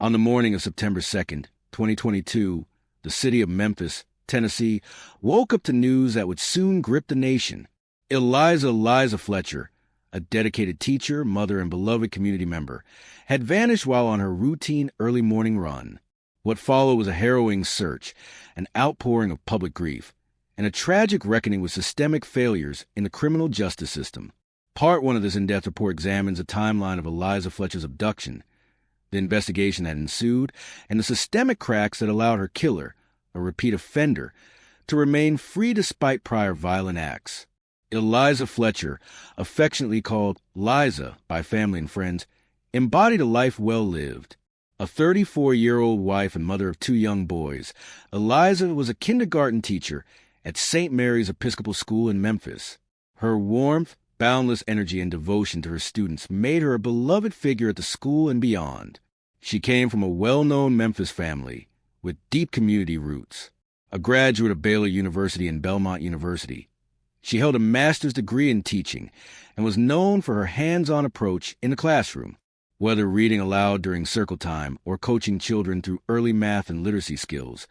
On the morning of September 2nd, 2022, the city of Memphis, Tennessee, woke up to news that would soon grip the nation. Eliza Fletcher, a dedicated teacher, mother, and beloved community member, had vanished while on her routine early morning run. What followed was a harrowing search, an outpouring of public grief, and a tragic reckoning with systemic failures in the criminal justice system. Part 1 of this in-depth report examines a timeline of Eliza Fletcher's abduction, the investigation that ensued, and the systemic cracks that allowed her killer, a repeat offender, to remain free despite prior violent acts. Eliza Fletcher, affectionately called Liza by family and friends, embodied a life well lived. A 34-year-old wife and mother of 2 young boys, Eliza was a kindergarten teacher at St. Mary's Episcopal School in Memphis. Her warmth, boundless energy, and devotion to her students made her a beloved figure at the school and beyond. She came from a well-known Memphis family with deep community roots. A graduate of Baylor University and Belmont University, she held a master's degree in teaching and was known for her hands-on approach in the classroom, whether reading aloud during circle time or coaching children through early math and literacy skills.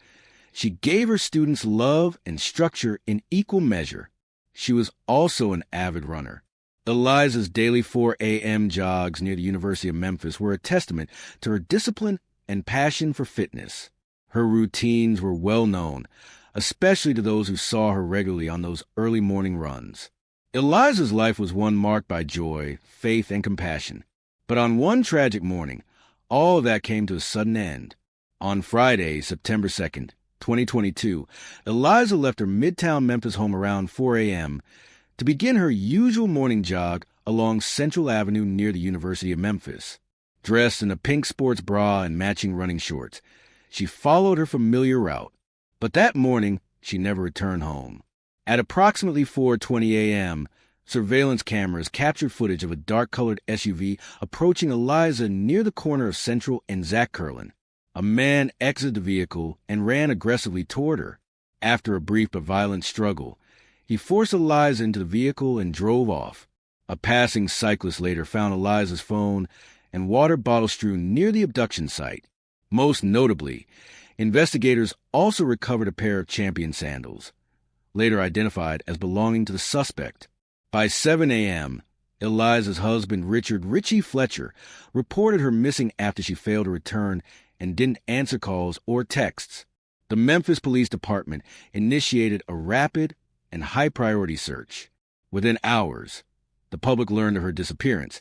She gave her students love and structure in equal measure. She was also an avid runner. Eliza's daily 4 a.m. jogs near the University of Memphis were a testament to her discipline and passion for fitness. Her routines were well known, especially to those who saw her regularly on those early morning runs. Eliza's life was one marked by joy, faith, and compassion. But on one tragic morning, all of that came to a sudden end. On Friday, September 2nd, 2022, Eliza left her midtown Memphis home around 4 a.m. to begin her usual morning jog along Central Avenue near the University of Memphis. Dressed in a pink sports bra and matching running shorts, she followed her familiar route. But that morning, she never returned home. At approximately 4:20 a.m., surveillance cameras captured footage of a dark-colored SUV approaching Eliza near the corner of Central and Zach Curlin. A man exited the vehicle and ran aggressively toward her. After a brief but violent struggle, he forced Eliza into the vehicle and drove off. A passing cyclist later found Eliza's phone and water bottle strewn near the abduction site. Most notably, investigators also recovered a pair of Champion sandals, later identified as belonging to the suspect. By 7 a.m., Eliza's husband, Richard "Richie" Fletcher, reported her missing after she failed to return and didn't answer calls or texts. The Memphis Police Department initiated a rapid and high-priority search. Within hours, the public learned of her disappearance,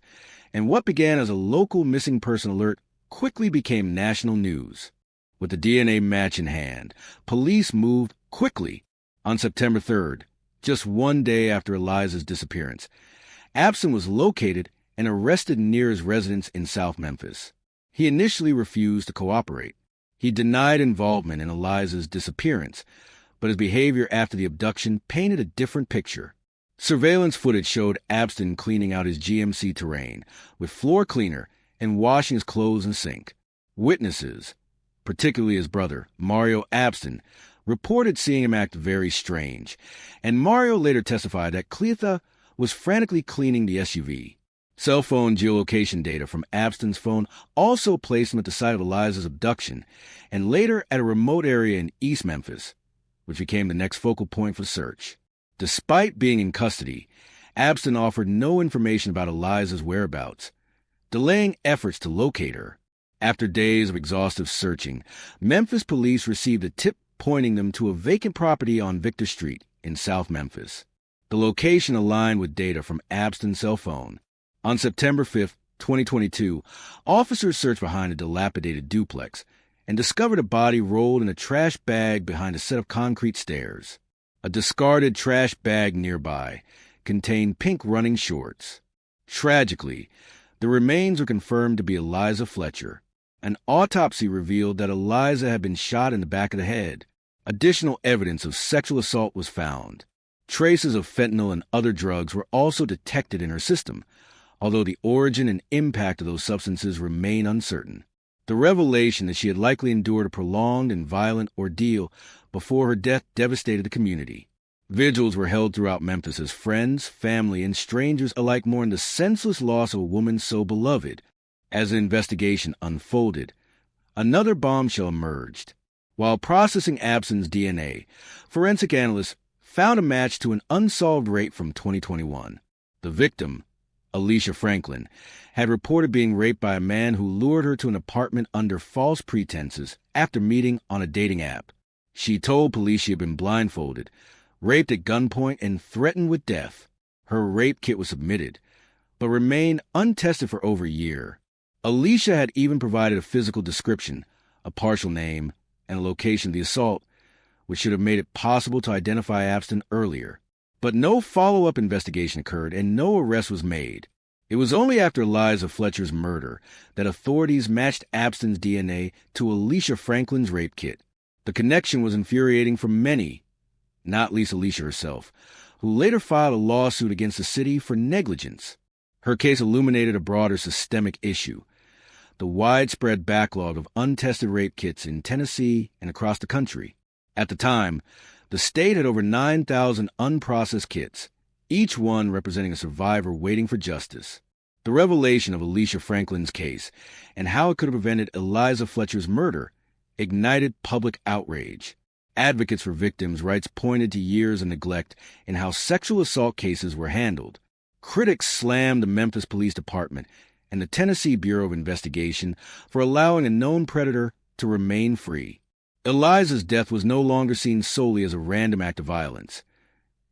and what began as a local missing person alert quickly became national news. With the DNA match in hand, police moved quickly. On September 3rd, just one day after Eliza's disappearance, Abston was located and arrested near his residence in South Memphis. He initially refused to cooperate. He denied involvement in Eliza's disappearance, but his behavior after the abduction painted a different picture. Surveillance footage showed Abston cleaning out his GMC Terrain with floor cleaner and washing his clothes in sink. Witnesses, particularly his brother, Mario Abston, reported seeing him act very strange, and Mario later testified that Cleotha was frantically cleaning the SUV. Cell phone geolocation data from Abston's phone also placed him at the site of Eliza's abduction, and later at a remote area in East Memphis, which became the next focal point for search. Despite being in custody, Abston offered no information about Eliza's whereabouts, delaying efforts to locate her. After days of exhaustive searching, Memphis police received a tip pointing them to a vacant property on Victor Street in South Memphis. The location aligned with data from Abston's cell phone. On September 5th, 2022, officers searched behind a dilapidated duplex and discovered a body rolled in a trash bag behind a set of concrete stairs. A discarded trash bag nearby contained pink running shorts. Tragically, the remains were confirmed to be Eliza Fletcher. An autopsy revealed that Eliza had been shot in the back of the head. Additional evidence of sexual assault was found. Traces of fentanyl and other drugs were also detected in her system, although the origin and impact of those substances remain uncertain. The revelation that she had likely endured a prolonged and violent ordeal before her death devastated the community. Vigils were held throughout Memphis as friends, family, and strangers alike mourned the senseless loss of a woman so beloved. As the investigation unfolded, Another bombshell emerged. While processing Abston's DNA, forensic analysts found a match to an unsolved rape from 2021. The victim, Alicia Franklin, had reported being raped by a man who lured her to an apartment under false pretenses after meeting on a dating app. She told police she had been blindfolded, raped at gunpoint, and threatened with death. Her rape kit was submitted, but remained untested for over a year. Alicia had even provided a physical description, a partial name, and a location of the assault, which should have made it possible to identify Abston earlier. But no follow-up investigation occurred and no arrest was made. It was only after Eliza Fletcher's murder that authorities matched Abston's DNA to Alicia Franklin's rape kit. The connection was infuriating for many, not least Alicia herself, who later filed a lawsuit against the city for negligence. Her case illuminated a broader systemic issue: the widespread backlog of untested rape kits in Tennessee and across the country. At the time, the state had over 9,000 unprocessed kits, each one representing a survivor waiting for justice. The revelation of Alicia Franklin's case and how it could have prevented Eliza Fletcher's murder ignited public outrage. Advocates for victims' rights pointed to years of neglect in how sexual assault cases were handled. Critics slammed the Memphis Police Department and the Tennessee Bureau of Investigation for allowing a known predator to remain free. Eliza's death was no longer seen solely as a random act of violence.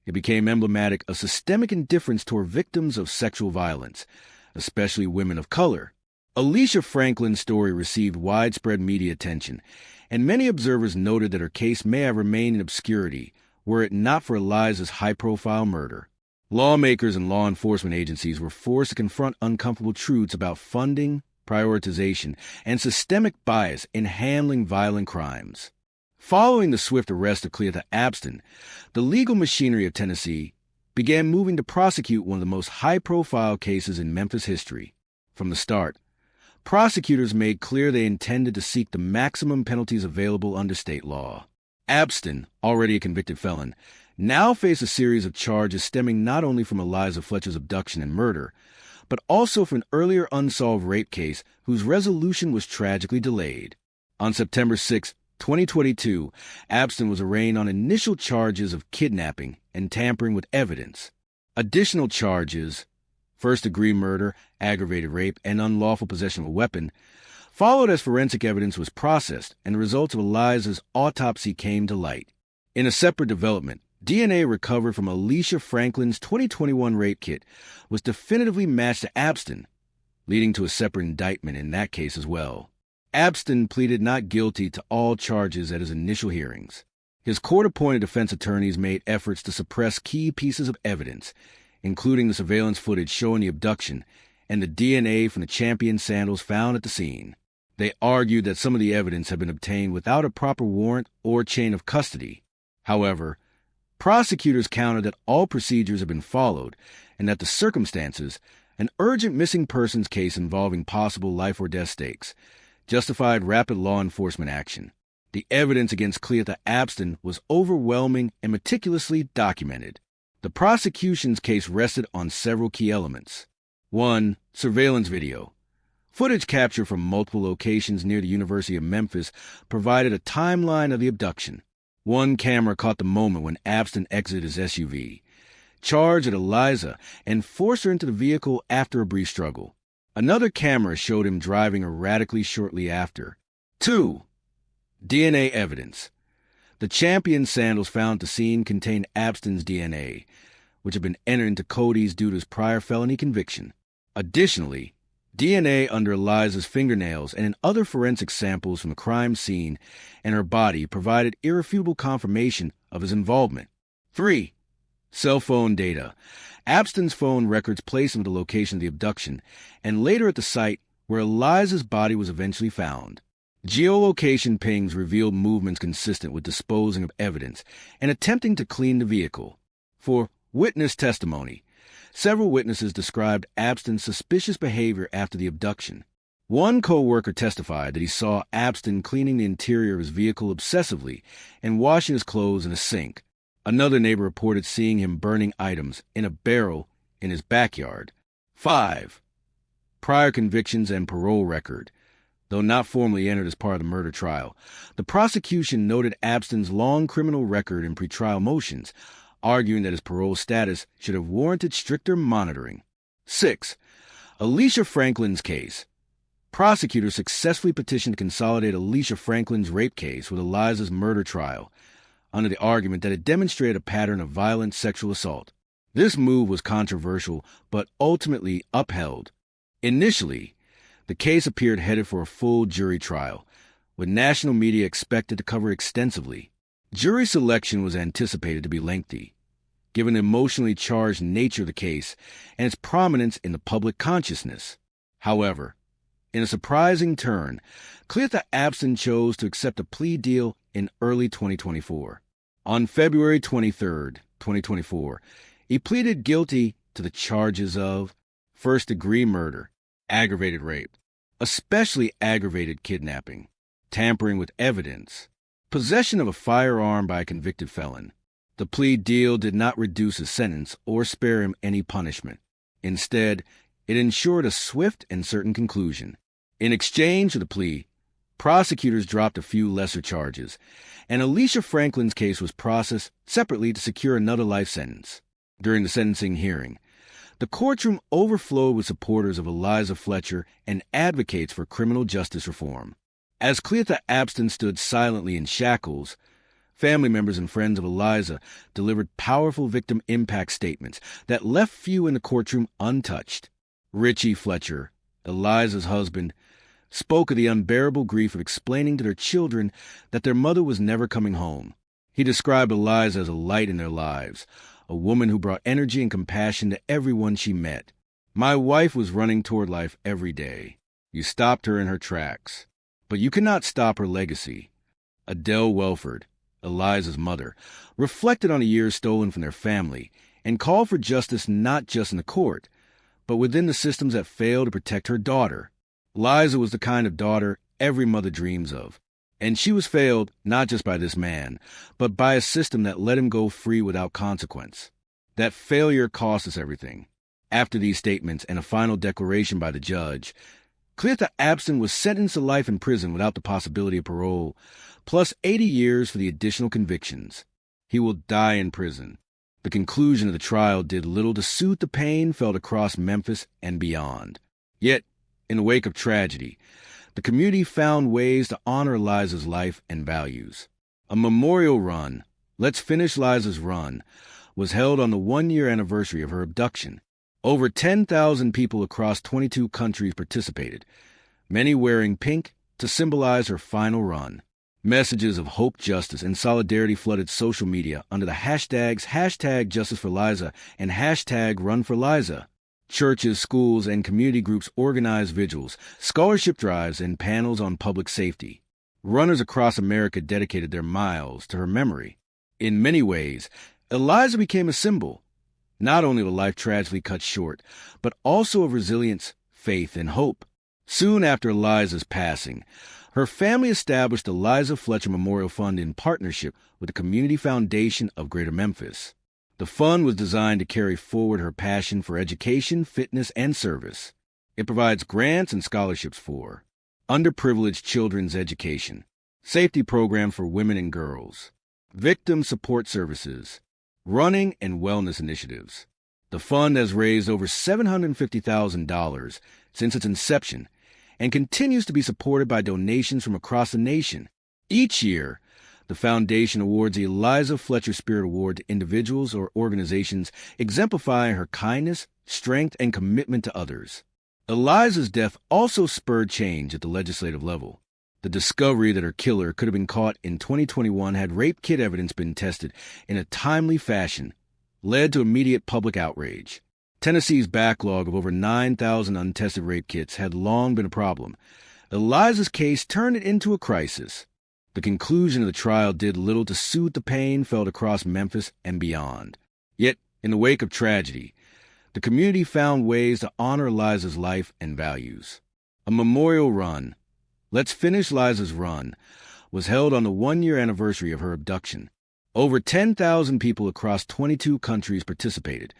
It became emblematic of systemic indifference toward victims of sexual violence, especially women of color. Alicia Franklin's story received widespread media attention, and many observers noted that her case may have remained in obscurity were it not for Eliza's high-profile murder. Lawmakers and law enforcement agencies were forced to confront uncomfortable truths about funding, prioritization, and systemic bias in handling violent crimes. Following the swift arrest of Cleotha Abston, the legal machinery of Tennessee began moving to prosecute one of the most high-profile cases in Memphis history. From the start, prosecutors made clear they intended to seek the maximum penalties available under state law. Abston, already a convicted felon, now faced a series of charges stemming not only from Eliza Fletcher's abduction and murder, but also from an earlier unsolved rape case whose resolution was tragically delayed. On September 6, 2022, Abston was arraigned on initial charges of kidnapping and tampering with evidence. Additional charges, first-degree murder, aggravated rape, and unlawful possession of a weapon, followed as forensic evidence was processed and the results of Eliza's autopsy came to light. In a separate development, DNA recovered from Alicia Franklin's 2021 rape kit was definitively matched to Abston, leading to a separate indictment in that case as well. Abston pleaded not guilty to all charges at his initial hearings. His court-appointed defense attorneys made efforts to suppress key pieces of evidence, including the surveillance footage showing the abduction and the DNA from the champion sandals found at the scene. They argued that some of the evidence had been obtained without a proper warrant or chain of custody. However, prosecutors countered that all procedures had been followed and that the circumstances, an urgent missing persons case involving possible life or death stakes, justified rapid law enforcement action. The evidence against Cleotha Abston was overwhelming and meticulously documented. The prosecution's case rested on several key elements. 1. Surveillance video. Footage captured from multiple locations near the University of Memphis provided a timeline of the abduction. One camera caught the moment when Abston exited his SUV, charged at Eliza, and forced her into the vehicle after a brief struggle. Another camera showed him driving erratically shortly after. 2. DNA evidence. The champion sandals found at the scene contained Abston's DNA, which had been entered into Cody's due to his prior felony conviction. Additionally, DNA under Eliza's fingernails and in other forensic samples from the crime scene and her body provided irrefutable confirmation of his involvement. 3. Cell phone data. Abston's phone records placed him at the location of the abduction and later at the site where Eliza's body was eventually found. Geolocation pings revealed movements consistent with disposing of evidence and attempting to clean the vehicle. 4. Witness testimony. Several witnesses described Abston's suspicious behavior after the abduction. One co-worker testified that he saw Abston cleaning the interior of his vehicle obsessively and washing his clothes in a sink. Another neighbor reported seeing him burning items in a barrel in his backyard. 5. Prior convictions and parole record. Though not formally entered as part of the murder trial, the prosecution noted Abston's long criminal record in pretrial motions, arguing that his parole status should have warranted stricter monitoring. 6. Alicia Franklin's case. Prosecutors successfully petitioned to consolidate Alicia Franklin's rape case with Eliza's murder trial, under the argument that it demonstrated a pattern of violent sexual assault. This move was controversial, but ultimately upheld. Initially, the case appeared headed for a full jury trial, with national media expected to cover extensively. Jury selection was anticipated to be lengthy, given the emotionally charged nature of the case and its prominence in the public consciousness. However, in a surprising turn, Cleotha Abston chose to accept a plea deal in early 2024. On February 23, 2024, he pleaded guilty to the charges of first-degree murder, aggravated rape, especially aggravated kidnapping, tampering with evidence, possession of a firearm by a convicted felon. The plea deal did not reduce his sentence or spare him any punishment. Instead, it ensured a swift and certain conclusion. In exchange for the plea, prosecutors dropped a few lesser charges, and Alicia Franklin's case was processed separately to secure another life sentence. During the sentencing hearing, the courtroom overflowed with supporters of Eliza Fletcher and advocates for criminal justice reform. As Cleotha Abston stood silently in shackles, family members and friends of Eliza delivered powerful victim impact statements that left few in the courtroom untouched. Richie Fletcher, Eliza's husband, spoke of the unbearable grief of explaining to their children that their mother was never coming home. He described Eliza as a light in their lives, a woman who brought energy and compassion to everyone she met. My wife was running toward life every day. You stopped her in her tracks. But you cannot stop her legacy. Adele Welford, Eliza's mother, reflected on the years stolen from their family and called for justice not just in the court, but within the systems that failed to protect her daughter. Liza was the kind of daughter every mother dreams of, and she was failed not just by this man, but by a system that let him go free without consequence. That failure cost us everything. After these statements and a final declaration by the judge, Cleotha Abston was sentenced to life in prison without the possibility of parole, plus 80 years for the additional convictions. He will die in prison. The conclusion of the trial did little to soothe the pain felt across Memphis and beyond. Yet, in the wake of tragedy, the community found ways to honor Liza's life and values. A memorial run, Let's Finish Liza's Run, was held on the one-year anniversary of her abduction. Over 10,000 people across 22 countries participated, many wearing pink to symbolize her final run. Messages of hope, justice, and solidarity flooded social media under the hashtags #JusticeForLiza and #RunForLiza. Churches, schools, and community groups organized vigils, scholarship drives, and panels on public safety. Runners across America dedicated their miles to her memory. In many ways, Eliza became a symbol, not only of a life tragically cut short, but also of resilience, faith, and hope. Soon after Eliza's passing, her family established the Eliza Fletcher Memorial Fund in partnership with the Community Foundation of Greater Memphis. The fund was designed to carry forward her passion for education, fitness, and service. It provides grants and scholarships for underprivileged children's education, safety programs for women and girls, victim support services, running and wellness initiatives. The fund has raised over $750,000 since its inception and continues to be supported by donations from across the nation. Each year, the foundation awards the Eliza Fletcher Spirit Award to individuals or organizations exemplifying her kindness, strength, and commitment to others. Eliza's death also spurred change at the legislative level. The discovery that her killer could have been caught in 2021 had rape kit evidence been tested in a timely fashion led to immediate public outrage. Tennessee's backlog of over 9,000 untested rape kits had long been a problem. Eliza's case turned it into a crisis. The conclusion of the trial did little to soothe the pain felt across Memphis and beyond. Yet, in the wake of tragedy, the community found ways to honor Eliza's life and values. A memorial run, Let's Finish Liza's Run, was held on the one-year anniversary of her abduction. Over 10,000 people across 22 countries participated,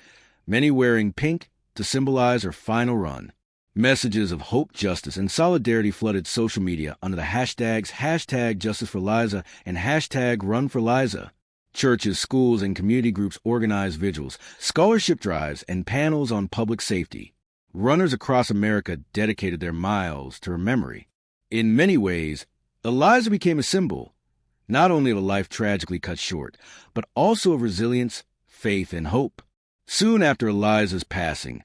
many wearing pink to symbolize her final run. Messages of hope, justice, and solidarity flooded social media under the hashtags #JusticeForLiza and #RunForLiza. Churches, schools, and community groups organized vigils, scholarship drives, and panels on public safety. Runners across America dedicated their miles to her memory. In many ways, Eliza became a symbol, not only of a life tragically cut short, but also of resilience, faith, and hope. Soon after Eliza's passing,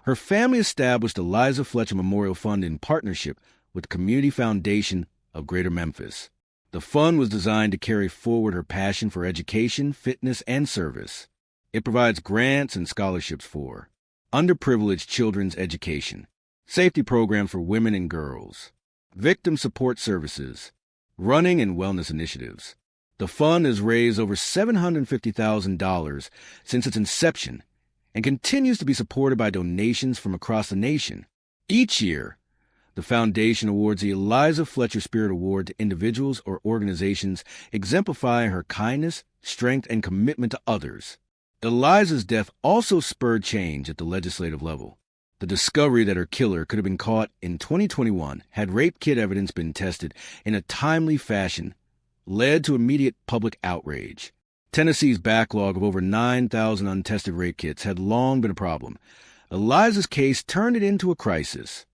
her family established the Eliza Fletcher Memorial Fund in partnership with the Community Foundation of Greater Memphis. The fund was designed to carry forward her passion for education, fitness, and service. It provides grants and scholarships for underprivileged children's education, safety programs for women and girls, victim support services, running and wellness initiatives. The fund has raised over $750,000 since its inception and continues to be supported by donations from across the nation. Each year, the foundation awards the Eliza Fletcher Spirit Award to individuals or organizations exemplifying her kindness, strength, and commitment to others. Eliza's death also spurred change at the legislative level. The discovery that her killer could have been caught in 2021 had rape kit evidence been tested in a timely fashion led to immediate public outrage. Tennessee's backlog of over 9,000 untested rape kits had long been a problem. Eliza's case turned it into a crisis.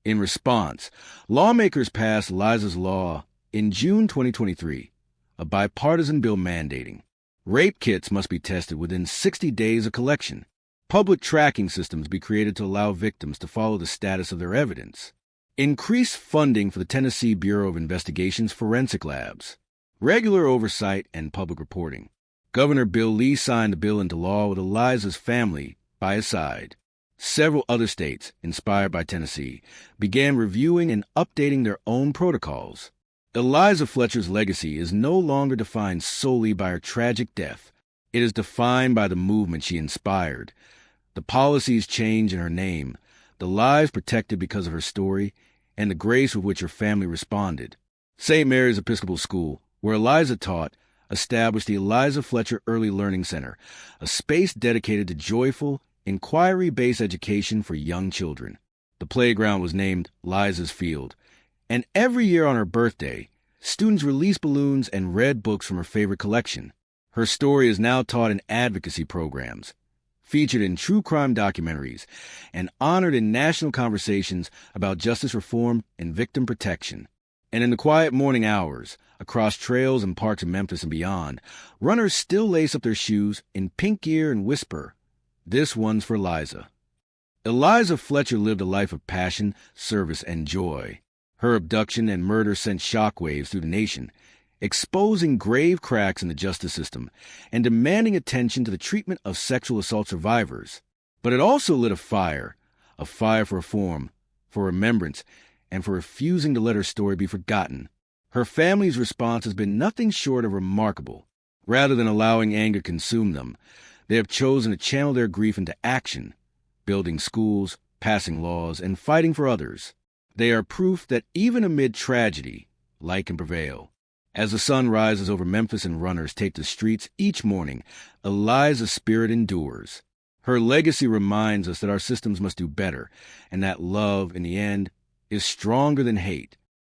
In response, lawmakers passed Liza's Law in June 2023, a bipartisan bill mandating rape kits must be tested within 60 days of collection. Public tracking systems be created to allow victims to follow the status of their evidence. Increased funding for the Tennessee Bureau of Investigation's forensic labs. Regular oversight and public reporting. Governor Bill Lee signed the bill into law with Eliza's family by his side. Several other states, inspired by Tennessee, began reviewing and updating their own protocols. Eliza Fletcher's legacy is no longer defined solely by her tragic death. It is defined by the movement she inspired, the policies changed in her name, the lives protected because of her story, and the grace with which her family responded. St. Mary's Episcopal School, where Eliza taught, established the Eliza Fletcher Early Learning Center, a space dedicated to joyful, inquiry-based education for young children. The playground was named Liza's Field, and every year on her birthday, students released balloons and read books from her favorite collection. Her story is now taught in advocacy programs, featured in true crime documentaries, and honored in national conversations about justice reform and victim protection. And in the quiet morning hours, across trails and parks of Memphis and beyond, runners still lace up their shoes in pink gear and whisper, "This one's for Liza." Eliza Fletcher lived a life of passion, service, and joy. Her abduction and murder sent shockwaves through the nation, exposing grave cracks in the justice system and demanding attention to the treatment of sexual assault survivors. But it also lit a fire for reform, for remembrance, and for refusing to let her story be forgotten. Her family's response has been nothing short of remarkable. Rather than allowing anger to consume them, they have chosen to channel their grief into action, building schools, passing laws, and fighting for others. They are proof that even amid tragedy, light can prevail. As the sun rises over Memphis and runners take the streets each morning, Eliza's spirit endures. Her legacy reminds us that our systems must do better, and that love, in the end, is stronger than hate.